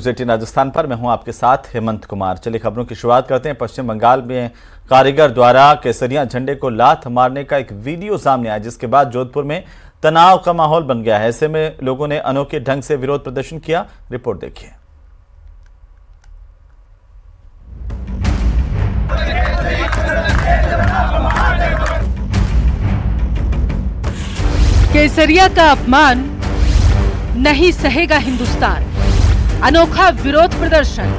18 राजस्थान पर मैं हूं आपके साथ हेमंत कुमार। चलिए खबरों की शुरुआत करते हैं। पश्चिम बंगाल में कारीगर द्वारा केसरिया झंडे को लात मारने का एक वीडियो सामने आया, जिसके बाद जोधपुर में तनाव का माहौल बन गया है। ऐसे में लोगों ने अनोखे ढंग से विरोध प्रदर्शन किया। रिपोर्ट देखिए। केसरिया का अपमान नहीं सहेगा हिंदुस्तान, अनोखा विरोध प्रदर्शन,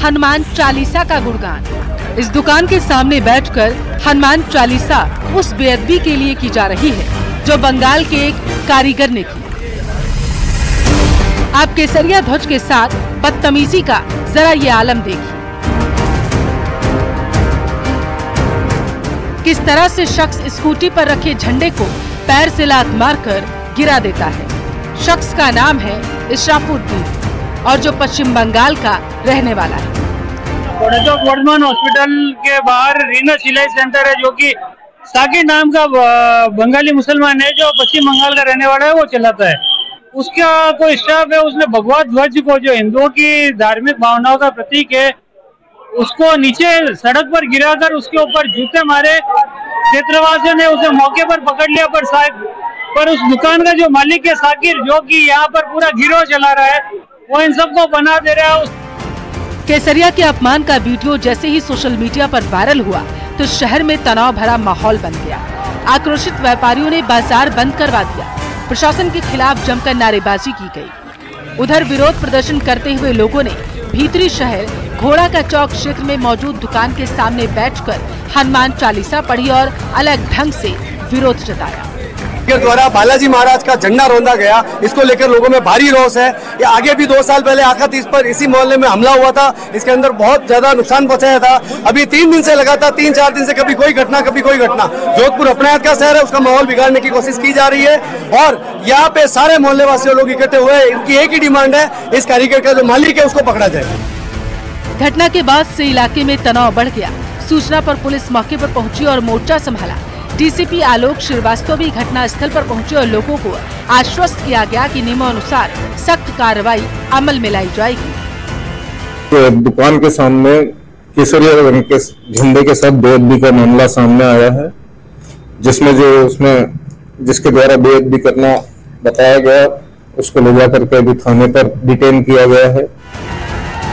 हनुमान चालीसा का गुणगान। इस दुकान के सामने बैठकर हनुमान चालीसा उस बेअदबी के लिए की जा रही है जो बंगाल के एक कारीगर ने की। आप केसरिया ध्वज के साथ बदतमीजी का जरा ये आलम देखिए। किस तरह से शख्स स्कूटी पर रखे झंडे को पैर से लात मारकर गिरा देता है। शख्स का नाम है इशराफुद्दीन और जो पश्चिम बंगाल का रहने वाला है। वर्धमान हॉस्पिटल के बाहर रीना सिलाई सेंटर है, जो कि साकिर नाम का बंगाली मुसलमान है जो पश्चिम बंगाल का रहने वाला है, वो चलाता है। उसका कोई स्टाफ है, उसने भगवा ध्वज को, जो हिंदुओं की धार्मिक भावनाओं का प्रतीक है, उसको नीचे सड़क पर गिराकर उसके ऊपर जूते मारे। क्षेत्रवासियों ने उसे मौके पर पकड़ लिया, पर उस दुकान का जो मालिक है साकिर, जो कि यहाँ पर पूरा गिरोह चला रहा है, वो इन सबको बना दे रहा है। केसरिया के अपमान का वीडियो जैसे ही सोशल मीडिया पर वायरल हुआ तो शहर में तनाव भरा माहौल बन गया। आक्रोशित व्यापारियों ने बाजार बंद करवा दिया। प्रशासन के खिलाफ जमकर नारेबाजी की गई। उधर विरोध प्रदर्शन करते हुए लोगों ने भीतरी शहर घोड़ा का चौक क्षेत्र में मौजूद दुकान के सामने बैठकर हनुमान चालीसा पढ़ी और अलग ढंग से विरोध जताया। के द्वारा बालाजी महाराज का झंडा रौंदा गया, इसको लेकर लोगों में भारी रोष है। ये आगे भी 2 साल पहले आखत इस पर इसी मोहल्ले में हमला हुआ था, इसके अंदर बहुत ज्यादा नुकसान पहुंचाया था। अभी 3 दिन से लगातार 3-4 दिन से कभी कोई घटना कभी कोई घटना। जोधपुर अपने हाथ का शहर है, उसका माहौल बिगाड़ने की कोशिश की जा रही है और यहाँ पे सारे मोहल्ले वासियों लोग इकट्ठे हुए। इनकी एक ही डिमांड है, इस कारीगर का जो मालिक है उसको पकड़ा जाए। घटना के बाद से इलाके में तनाव बढ़ गया। सूचना पर पुलिस मौके पर पहुंची और मोर्चा संभाला। डीसीपी आलोक श्रीवास्तव भी घटना स्थल पर पहुंचे और लोगों को आश्वस्त किया गया कि नियमानुसार सख्त कार्रवाई अमल में लाई जाएगी। तो दुकान के सामने केसरिया रंग के झंडे के साथ बेअदबी का मामला सामने आया है, जिसमें जिसके द्वारा बेअदबी करना बताया गया, उसको ले जाकर के अभी थाने पर डिटेन किया गया है।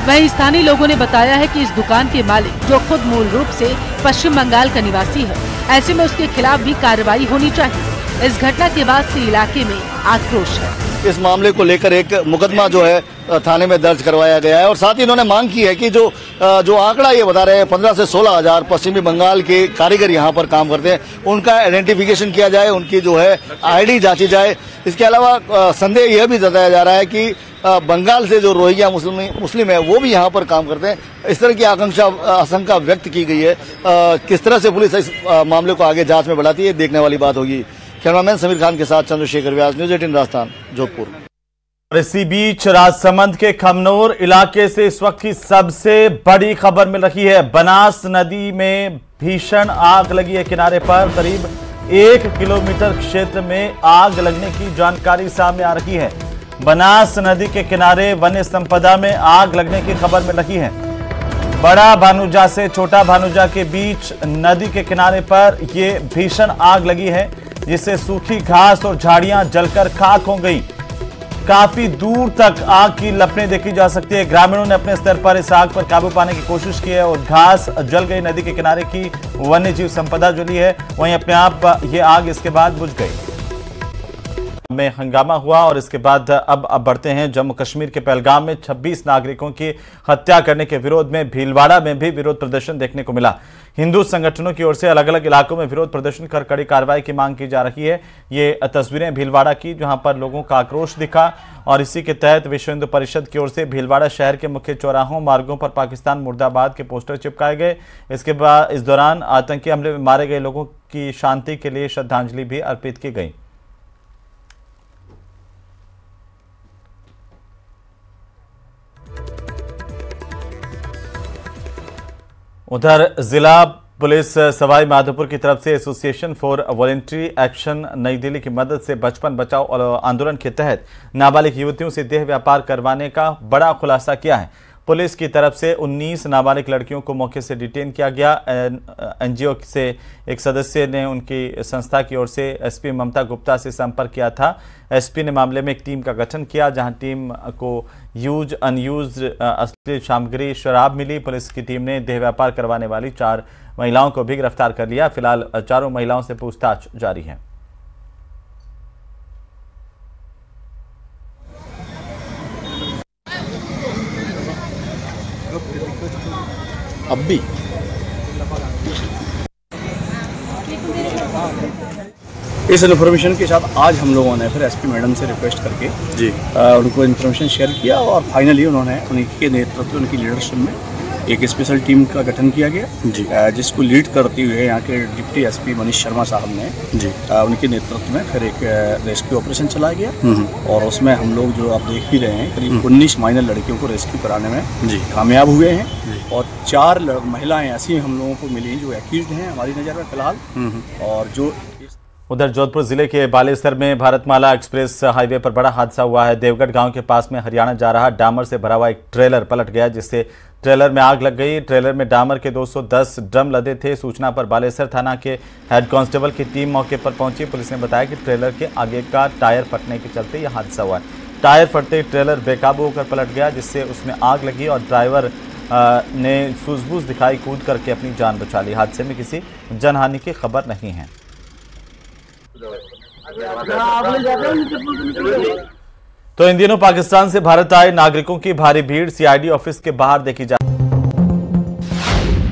वहीं स्थानीय लोगों ने बताया है कि इस दुकान के मालिक, जो खुद मूल रूप से पश्चिम बंगाल का निवासी है, ऐसे में उसके खिलाफ भी कार्रवाई होनी चाहिए। इस घटना के बाद से इलाके में आक्रोश है। इस मामले को लेकर एक मुकदमा जो है थाने में दर्ज करवाया गया है और साथ ही इन्होंने मांग की है कि जो आंकड़ा ये बता रहे हैं 15 से 16 हजार पश्चिमी बंगाल के कारीगर यहाँ पर काम करते हैं, उनका आइडेंटिफिकेशन किया जाए, उनकी जो है आईडी जांची जाए। इसके अलावा संदेह यह भी जताया जा रहा है कि बंगाल से जो रोहिंग्या मुस्लिम है वो भी यहाँ पर काम करते हैं। इस तरह की आशंका व्यक्त की गई है। किस तरह से पुलिस इस मामले को आगे जांच में बढ़ाती है, देखने वाली बात होगी। कैमरामैन समीर खान के साथ चंद्रशेखर व्यास, न्यूज़ 18 राजस्थान, जोधपुर। और इसी बीच राजसमंद के खमनोर इलाके से इस वक्त की सबसे बड़ी खबर मिल रही है। बनास नदी में भीषण आग लगी है। किनारे पर करीब 1 किलोमीटर क्षेत्र में आग लगने की जानकारी सामने आ रही है। बनास नदी के किनारे वन्य संपदा में आग लगने की खबर मिल रही है। बड़ा भानुजा से छोटा भानुजा के बीच नदी के किनारे पर यह भीषण आग लगी है, जिससे सूखी घास और झाड़ियां जलकर खाक हो गई। काफी दूर तक आग की लपटें देखी जा सकती है। ग्रामीणों ने अपने स्तर पर इस आग पर काबू पाने की कोशिश की है और घास जल गई। नदी के किनारे की वन्य जीव संपदा जली है, वहीं अपने आप ये आग इसके बाद बुझ गई। में हंगामा हुआ और इसके बाद अब बढ़ते हैं जम्मू कश्मीर के पहलगाम में 26 नागरिकों की हत्या करने के विरोध में भीलवाड़ा में भी विरोध प्रदर्शन देखने को मिला। हिंदू संगठनों की ओर से अलग अलग इलाकों में विरोध प्रदर्शन कर कड़ी कार्रवाई की मांग की जा रही है। ये तस्वीरें भीलवाड़ा की, जहां पर लोगों का आक्रोश दिखा और इसी के तहत विश्व हिंदू परिषद की ओर से भीलवाड़ा शहर के मुख्य चौराहों मार्गों पर पाकिस्तान मुर्दाबाद के पोस्टर चिपकाए गए। इसके बाद इस दौरान आतंकी हमले में मारे गए लोगों की शांति के लिए श्रद्धांजलि भी अर्पित की गई। उधर जिला पुलिस सवाई माधोपुर की तरफ से एसोसिएशन फॉर वॉलंटरी एक्शन नई दिल्ली की मदद से बचपन बचाओ आंदोलन के तहत नाबालिग युवतियों से देह व्यापार करवाने का बड़ा खुलासा किया है। पुलिस की तरफ से 19 नाबालिग लड़कियों को मौके से डिटेन किया गया। एनजीओ से एक सदस्य ने उनकी संस्था की ओर से एसपी ममता गुप्ता से संपर्क किया था। एसपी ने मामले में एक टीम का गठन किया, जहां टीम को यूज अनयूज अश्लील सामग्री शराब मिली। पुलिस की टीम ने देह व्यापार करवाने वाली 4 महिलाओं को भी गिरफ्तार कर लिया। फिलहाल चारों महिलाओं से पूछताछ जारी है। अब भी इस इन्फॉर्मेशन के साथ आज हम लोगों ने फिर एसपी मैडम से रिक्वेस्ट करके उनको इन्फॉर्मेशन शेयर किया और फाइनली उन्होंने उनके नेतृत्व उनकी लीडरशिप में एक स्पेशल टीम का गठन किया गया, जिसको लीड करते हुए यहाँ के डिप्टी एसपी मनीष शर्मा साहब ने उनके नेतृत्व में फिर एक रेस्क्यू ऑपरेशन चलाया गया और उसमें हम लोग जो आप देख ही रहे हैं करीब 19 माइनर लड़कियों को रेस्क्यू कराने में कामयाब हुए हैं और 4 महिलाएं ऐसी हम लोगों को मिली जो एक्यूज्ड हैं हमारी नज़र में फिलहाल। और जो उधर जोधपुर जिले के बालेसर में भारतमाला एक्सप्रेस हाईवे पर बड़ा हादसा हुआ है। देवगढ़ गांव के पास में हरियाणा जा रहा डामर से भरा हुआ एक ट्रेलर पलट गया, जिससे ट्रेलर में आग लग गई। ट्रेलर में डामर के 210 ड्रम लदे थे। सूचना पर बालेसर थाना के हेड कांस्टेबल की टीम मौके पर पहुंची। पुलिस ने बताया कि ट्रेलर के आगे का टायर फटने के चलते यह हादसा हुआ। टायर फटते ट्रेलर बेकाबू होकर पलट गया, जिससे उसमें आग लगी और ड्राइवर ने सूझबूझ दिखाई कूद करके अपनी जान बचा ली। हादसे में किसी जनहानि की खबर नहीं है। तो इन दिनों पाकिस्तान से भारत आए नागरिकों की भारी भीड़ सीआईडी ऑफिस के बाहर देखी जा।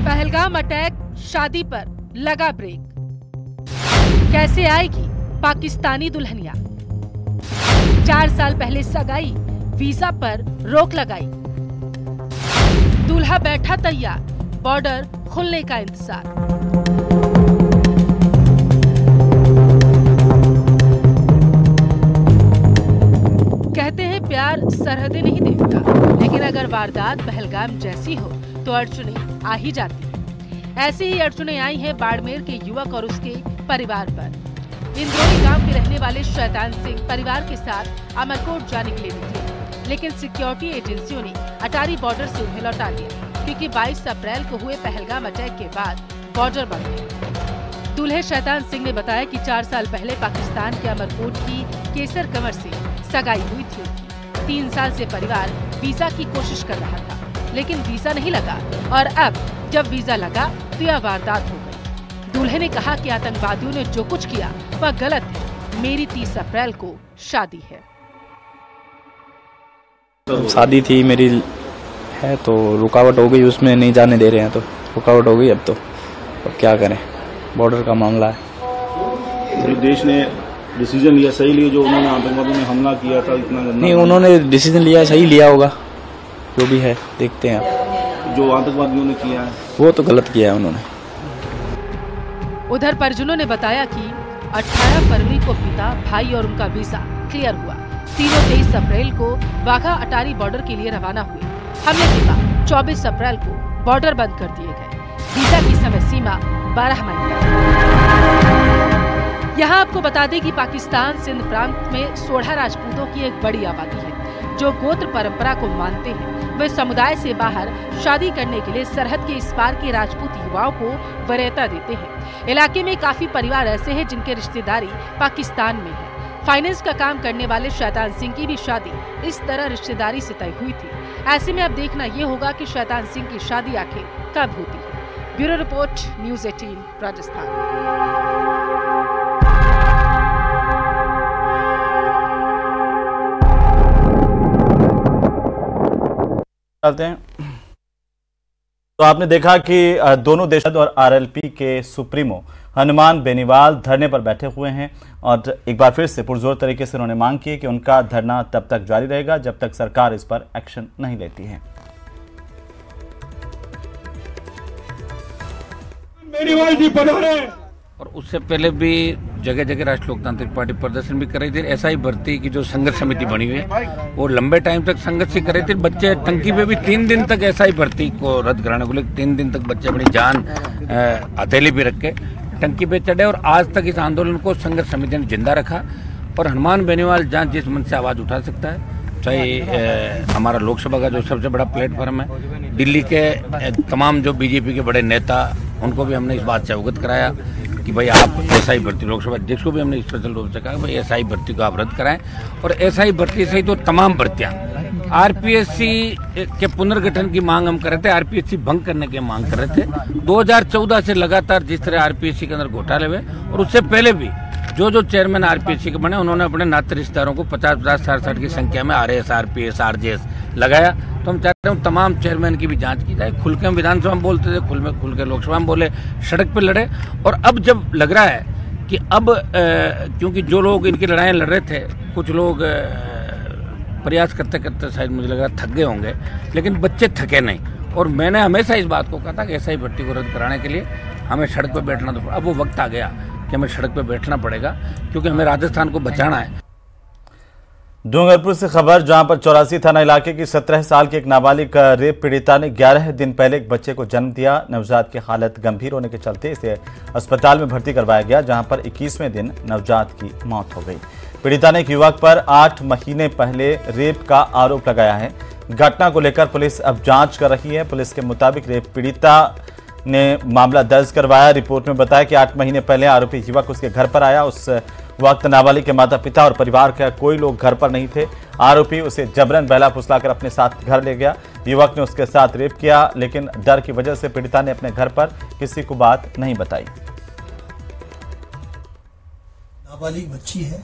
पहलगाम अटैक, शादी पर लगा ब्रेक। कैसे आएगी पाकिस्तानी दुल्हनिया? 4 साल पहले सगाई, वीजा पर रोक लगाई। दूल्हा बैठा तैयार, बॉर्डर खुलने का इंतजार। कहते हैं प्यार सरहदें नहीं देखता, लेकिन अगर वारदात पहलगाम जैसी हो तो अड़चनें आ ही जाती हैं। ऐसी ही अड़चनें आई हैं बाड़मेर के युवक और उसके परिवार पर। इंद्रोली गांव के रहने वाले शैतान सिंह परिवार के साथ अमरकोट जाने के लिए निकले, लेकिन सिक्योरिटी एजेंसियों ने अटारी बॉर्डर से उन्हें लौटा दिया, क्योंकि 22 अप्रैल को हुए पहलगाम अटैक के बाद बॉर्डर बंद है। दूल्हे शैतान सिंह ने बताया कि 4 साल पहले पाकिस्तान के अमरकोट की केसर कंवर से सगाई हुई थी। 3 साल से परिवार वीजा की कोशिश कर रहा था, लेकिन वीजा नहीं लगा और अब जब वीजा लगा तो यह वारदात हो गई। दूल्हे ने कहा कि आतंकवादियों ने जो कुछ किया वह गलत है। मेरी 30 अप्रैल को शादी है। शादी थी मेरी है तो रुकावट हो गई, उसमें नहीं जाने दे रहे हैं तो रुकावट हो गई। अब क्या करें, बॉर्डर का मामला है। देश ने डिसीजन लिया सही लिया, जो उन्होंने आतंकवादियों ने हमला किया था इतना नहीं, उन्होंने डिसीजन लिया सही लिया होगा, जो भी है देखते हैं। जो आतंकवादियों ने किया है वो तो गलत किया है उन्होंने। उधर परिजनों ने बताया कि 18 फरवरी को पिता, भाई और उनका वीजा क्लियर हुआ। तीनों 23 अप्रैल को वाघा अटारी बॉर्डर के लिए रवाना हुए। हमले के बाद 24 अप्रैल को बॉर्डर बंद कर दिए गए। वीजा की समय सीमा 12 महीने। यहाँ आपको बता दें कि पाकिस्तान सिंध प्रांत में सोढ़ा राजपूतों की एक बड़ी आबादी है, जो गोत्र परंपरा को मानते हैं। वे समुदाय से बाहर शादी करने के लिए सरहद के इस पार के राजपूत युवाओं को वरीयता देते हैं। इलाके में काफी परिवार ऐसे हैं जिनके रिश्तेदारी पाकिस्तान में है। फाइनेंस का काम करने वाले शैतान सिंह की भी शादी इस तरह रिश्तेदारी से तय हुई थी। ऐसे में अब देखना ये होगा कि शैतान सिंह की शादी आखिर कब होती है। Bureau report, news 18 Rajasthan. हैं तो आपने देखा कि दोनों देश और आरएलपी के सुप्रीमो हनुमान बेनीवाल धरने पर बैठे हुए हैं और एक बार फिर से पुरजोर तरीके से उन्होंने मांग की कि उनका धरना तब तक जारी रहेगा जब तक सरकार इस पर एक्शन नहीं लेती है। बेनीवाल जी बना रहे और उससे पहले भी जगह जगह राष्ट्रीय लोकतांत्रिक पार्टी प्रदर्शन भी कर रही थी। ऐसा ही भर्ती की जो संघर्ष समिति बनी हुई है वो लंबे टाइम तक संघर्ष ही कर रही थी। बच्चे टंकी पे भी 3 दिन तक ऐसा ही भर्ती को रद्द कराने को लेकर 3 दिन तक बच्चे अपनी जान हथेली भी रख के टंकी पे चढ़े और आज तक इस आंदोलन को संघर्ष समिति ने जिंदा रखा। और हनुमान बेनीवाल जहाँ जिस मन से आवाज़ उठा सकता है, चाहे हमारा लोकसभा का जो सबसे बड़ा प्लेटफॉर्म है, दिल्ली के तमाम जो बीजेपी के बड़े नेता उनको भी हमने इस बात से अवगत कराया कि भाई आप एसआई भर्ती, लोकसभा अध्यक्ष को भी हमने स्पेशल रूप से कहा भाई एसआई भर्ती को आप रद्द कराएं। और एसआई भर्ती से ही तो तमाम भर्तियाँ आरपीएससी के पुनर्गठन की मांग हम कर रहे थे, आरपीएससी भंग करने की मांग कर रहे थे। 2014 से लगातार जिस तरह आरपीएससी के अंदर घोटाले हुए और उससे पहले भी जो चेयरमैन आरपीएससी के बने उन्होंने अपने नाते रिश्तेदारों को 50-50, 60-60 की संख्या में आरएएस, आरपीएस, आरजेएस लगाया। तो हम चाहते हैं तमाम चेयरमैन की भी जांच की जाए। खुल के हम विधानसभा में बोलते थे, खुल के लोकसभा में बोले, सड़क पर लड़े। और अब जब लग रहा है कि अब क्योंकि जो लोग इनकी लड़ाइयाँ लड़ रहे थे, कुछ लोग प्रयास करते करते शायद मुझे लग रहा थक गए होंगे, लेकिन बच्चे थके नहीं। और मैंने हमेशा इस बात को कहा था कि एसआई भर्ती को रद्द कराने के लिए हमें सड़क पर बैठना तो अब वो वक्त आ गया कि हमें सड़क पर बैठना पड़ेगा, क्योंकि हमें राजस्थान को बचाना है। डूंगरपुर से खबर, जहां पर 84 थाना इलाके की 17 साल की एक नाबालिग रेप पीड़िता ने 11 दिन पहले एक बच्चे को जन्म दिया। नवजात की हालत गंभीर होने के चलते इसे अस्पताल में भर्ती करवाया गया, जहां पर 21वें दिन नवजात की मौत हो गई। पीड़िता ने एक युवक पर 8 महीने पहले रेप का आरोप लगाया है। घटना को लेकर पुलिस अब जांच कर रही है। पुलिस के मुताबिक रेप पीड़िता ने मामला दर्ज करवाया। रिपोर्ट में बताया कि 8 महीने पहले आरोपी युवक उसके घर पर आया। उस वक्त नाबालिग के माता पिता और परिवार के कोई लोग घर पर नहीं थे। आरोपी उसे जबरन बहला फुसलाकर अपने साथ घर ले गया। युवक ने उसके साथ रेप किया, लेकिन डर की वजह से पीड़िता ने अपने घर पर किसी को बात नहीं बताई। नाबालिग बच्ची है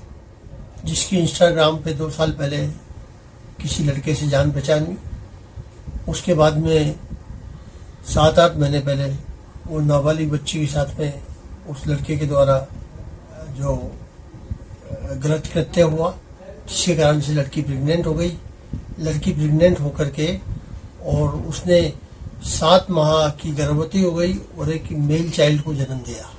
जिसकी इंस्टाग्राम पे 2 साल पहले किसी लड़के से जान पहचान हुई। उसके बाद में 7-8 महीने पहले वो नाबालिग बच्ची के साथ में उस लड़के के द्वारा जो गलत कृत्य हुआ, जिसके कारण से लड़की प्रेग्नेंट हो गई। लड़की प्रेग्नेंट होकर के और उसने 7 माह की गर्भवती हो गई और एक मेल चाइल्ड को जन्म दिया।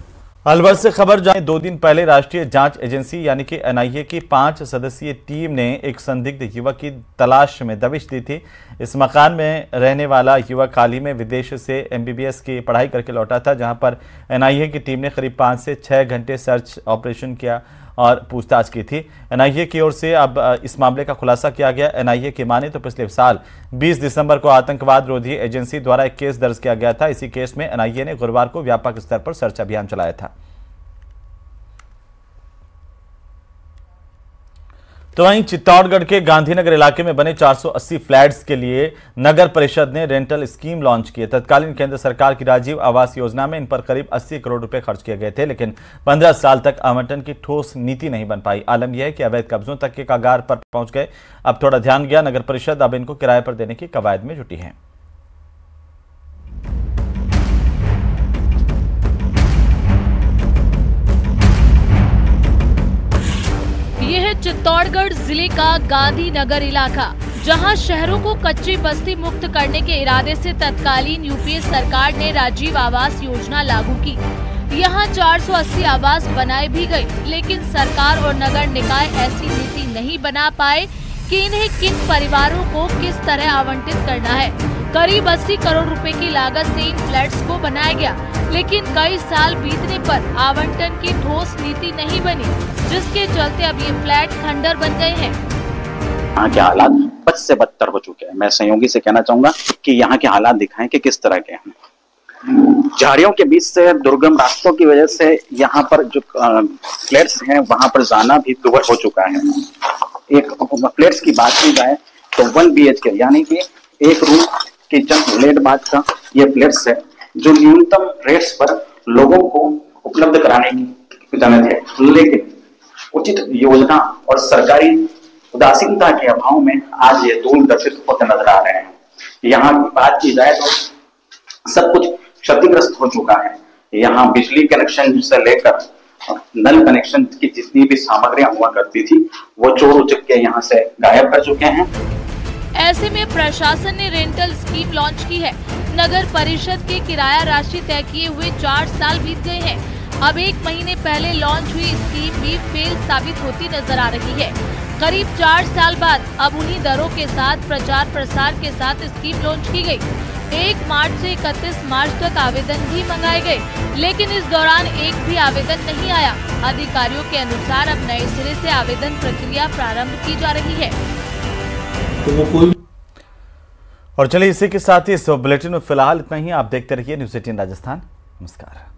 अलवर से खबर, जहां 2 दिन पहले राष्ट्रीय जांच एजेंसी यानी कि एनआईए की 5 सदस्यीय टीम ने एक संदिग्ध युवक की तलाश में दबिश दी थी। इस मकान में रहने वाला युवक हाल ही में विदेश से एमबीबीएस की पढ़ाई करके लौटा था, जहां पर एनआईए की टीम ने करीब 5 से 6 घंटे सर्च ऑपरेशन किया और पूछताछ की थी। एनआईए की ओर से अब इस मामले का खुलासा किया गया। एनआईए की माने तो पिछले साल 20 दिसंबर को आतंकवाद रोधी एजेंसी द्वारा एक केस दर्ज किया गया था। इसी केस में एनआईए ने गुरुवार को व्यापक स्तर पर सर्च अभियान चलाया था। तो वहीं चित्तौड़गढ़ के गांधीनगर इलाके में बने 480 फ्लैट्स के लिए नगर परिषद ने रेंटल स्कीम लॉन्च की है। तत्कालीन केंद्र सरकार की राजीव आवास योजना में इन पर करीब 80 करोड़ रुपए खर्च किए गए थे, लेकिन 15 साल तक आवंटन की ठोस नीति नहीं बन पाई। आलम यह है कि अवैध कब्जों तक के कगार पर पहुंच गए। अब थोड़ा ध्यान गया, नगर परिषद अब इनको किराए पर देने की कवायद में जुटी है। ये है चित्तौड़गढ़ जिले का गांधीनगर इलाका, जहां शहरों को कच्ची बस्ती मुक्त करने के इरादे से तत्कालीन यूपीए सरकार ने राजीव आवास योजना लागू की। यहां 480 आवास बनाए भी गए, लेकिन सरकार और नगर निकाय ऐसी नीति नहीं बना पाए कि इन्हें किन परिवारों को किस तरह आवंटित करना है। करीब 80 करोड़ रुपए की लागत से इन फ्लैट्स को बनाया गया, लेकिन कई साल बीतने पर आवंटन की ठोस नीति नहीं बनी, जिसके चलते अब ये फ्लैट खंडर बन गए हैं। यहाँ के हालात बद से बदतर हो चुके हैं। मैं सहयोगी से कहना चाहूंगा कि यहाँ के हालात दिखाएं कि किस तरह के हैं। झाड़ियों के बीच से, दुर्गम रास्तों की वजह से यहाँ पर जो फ्लैट्स हैं वहां पर जाना भी दुभर हो चुका है। एक फ्लैट्स की बात की जाए तो 1 BHK यानी कि 1 रूम किचन लेट बाथ का ये फ्लैट्स है, जो न्यूनतम रेट्स पर लोगों को उपलब्ध कराने की जरूरत है, लेकिन उचित योजना और सरकारी उदासीनता के अभाव में आज ये दूरदर्शित होते नजर आ रहे हैं। यहाँ की बात की जाए तो सब कुछ क्षतिग्रस्त हो चुका है। यहाँ बिजली कनेक्शन से लेकर नल कनेक्शन की जितनी भी सामग्रियां हुआ करती थी वो चोर उचक्के यहाँ से गायब कर चुके हैं। ऐसे में प्रशासन ने रेंटल स्कीम लॉन्च की है। नगर परिषद के किराया राशि तय किए हुए 4 साल बीत गए हैं। अब 1 महीने पहले लॉन्च हुई स्कीम भी फेल साबित होती नजर आ रही है। करीब 4 साल बाद अब उन्हीं दरों के साथ प्रचार प्रसार के साथ स्कीम लॉन्च की गई। 1 मार्च से 31 मार्च तक आवेदन भी मंगाए गए, लेकिन इस दौरान एक भी आवेदन नहीं आया। अधिकारियों के अनुसार अब नए सिरे से आवेदन प्रक्रिया प्रारंभ की जा रही है। और चलिए इसी के साथ ही इस बुलेटिन में फिलहाल इतना ही। आप देखते रहिए न्यूज़ 18 राजस्थान। नमस्कार।